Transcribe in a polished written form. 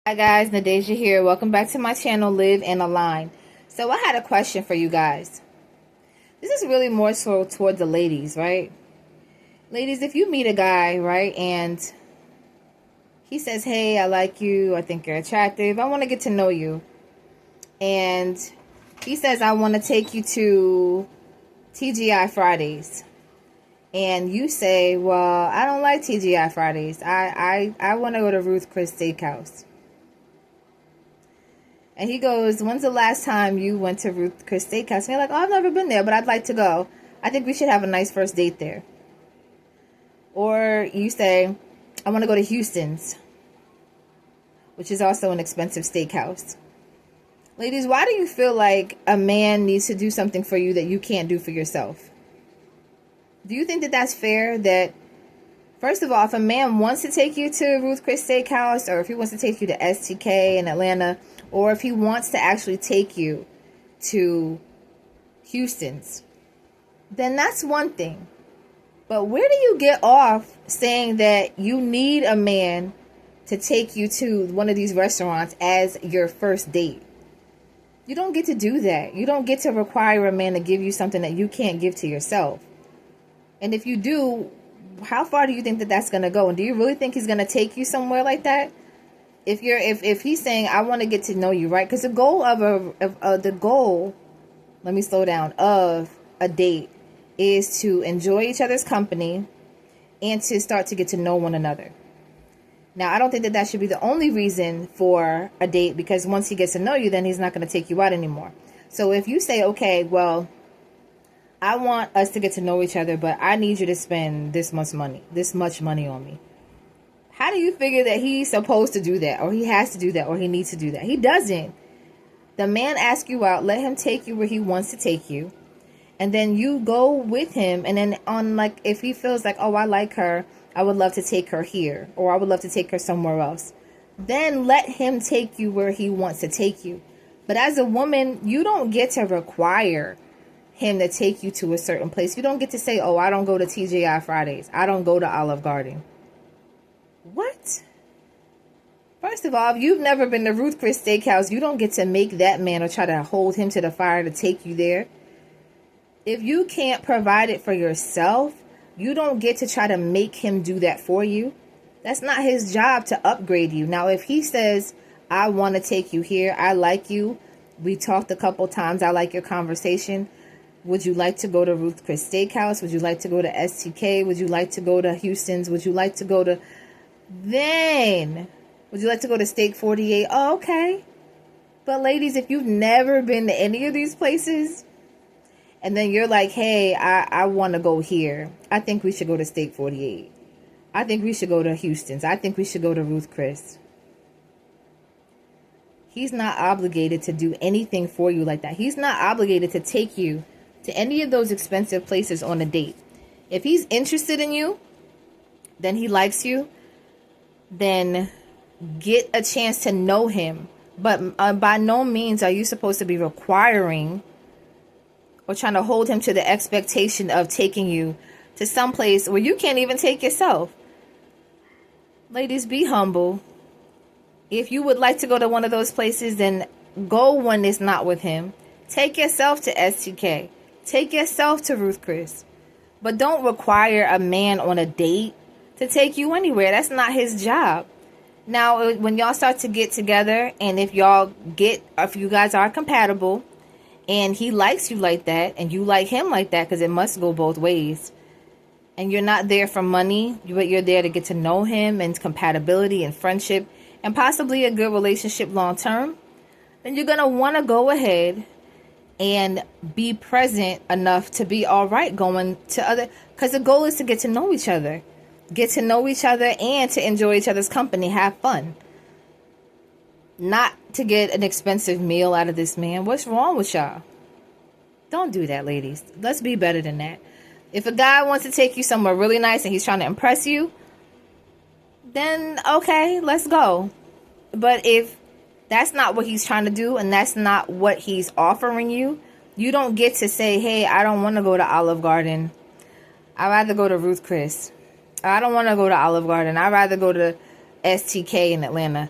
Hi guys, Nadeja here. Welcome back to my channel, Live and Align. So I had a question for you guys. This is really more so toward the ladies, right? Ladies, if you meet a guy, right, and he says, hey, I like you, I think you're attractive, I want to get to know you. And he says, I want to take you to TGI Fridays. And you say, well, I don't like TGI Fridays. I want to go to Ruth Chris Steakhouse. And he goes, when's the last time you went to Ruth Chris Steakhouse? And you're like, oh, I've never been there, but I'd like to go. I think we should have a nice first date there. Or you say, I want to go to Houston's, which is also an expensive steakhouse. Ladies, why do you feel like a man needs to do something for you that you can't do for yourself? Do you think that that's fair? That, first of all, if a man wants to take you to Ruth Chris Steakhouse, or if he wants to take you to STK in Atlanta, or if he wants to actually take you to Houston's, then that's one thing. But where do you get off saying that you need a man to take you to one of these restaurants as your first date? You don't get to do that. You don't get to require a man to give you something that you can't give to yourself. And if you do, how far do you think that that's going to go? And do you really think he's going to take you somewhere like that? If he's saying, I want to get to know you, right? Because the goal let me slow down, of a date is to enjoy each other's company and to start to get to know one another. Now, I don't think that that should be the only reason for a date, because once he gets to know you, then he's not going to take you out anymore. So if you say, okay, well, I want us to get to know each other, but I need you to spend this much money on me. How do you figure that he's supposed to do that, or he has to do that, or he needs to do that? He doesn't. The man asks you out, let him take you where he wants to take you. And then you go with him. And then if he feels like, oh, I like her, I would love to take her here, or I would love to take her somewhere else. Then let him take you where he wants to take you. But as a woman, you don't get to require him to take you to a certain place. You don't get to say, oh, I don't go to TGI Fridays. I don't go to Olive Garden. What? First of all, if you've never been to Ruth Chris Steakhouse, you don't get to make that man or try to hold him to the fire to take you there. If you can't provide it for yourself, you don't get to try to make him do that for you. That's not his job to upgrade you. Now, if he says, I want to take you here, I like you, we talked a couple times, I like your conversation, would you like to go to Ruth Chris Steakhouse? Would you like to go to STK? Would you like to go to Houston's? Would you like to go to... Then, would you like to go to Steak 48? Oh, okay. But ladies, if you've never been to any of these places, and then you're like, hey, I want to go here, I think we should go to Steak 48. I think we should go to Houston's. I think we should go to Ruth Chris. He's not obligated to do anything for you like that. He's not obligated to take you to any of those expensive places on a date. If he's interested in you, then he likes you, then get a chance to know him. But by no means are you supposed to be requiring or trying to hold him to the expectation of taking you to some place where you can't even take yourself. Ladies, be humble. If you would like to go to one of those places, then go when it's not with him. Take yourself to STK. Take yourself to Ruth Chris. But don't require a man on a date to take you anywhere. That's not his job. Now, when y'all start to get together, and if you guys are compatible, and he likes you like that, and you like him like that, because it must go both ways, and you're not there for money, but you're there to get to know him, and compatibility and friendship, and possibly a good relationship long term, then you're going to want to go ahead and be present enough to be all right going to other, because the goal is to get to know each other. Get to know each other and to enjoy each other's company. Have fun. Not to get an expensive meal out of this man. What's wrong with y'all? Don't do that, ladies. Let's be better than that. If a guy wants to take you somewhere really nice and he's trying to impress you, then okay, let's go. But if that's not what he's trying to do and that's not what he's offering you, you don't get to say, hey, I don't want to go to Olive Garden. I'd rather go to Ruth Chris. I don't want to go to Olive Garden. I'd rather go to STK in Atlanta.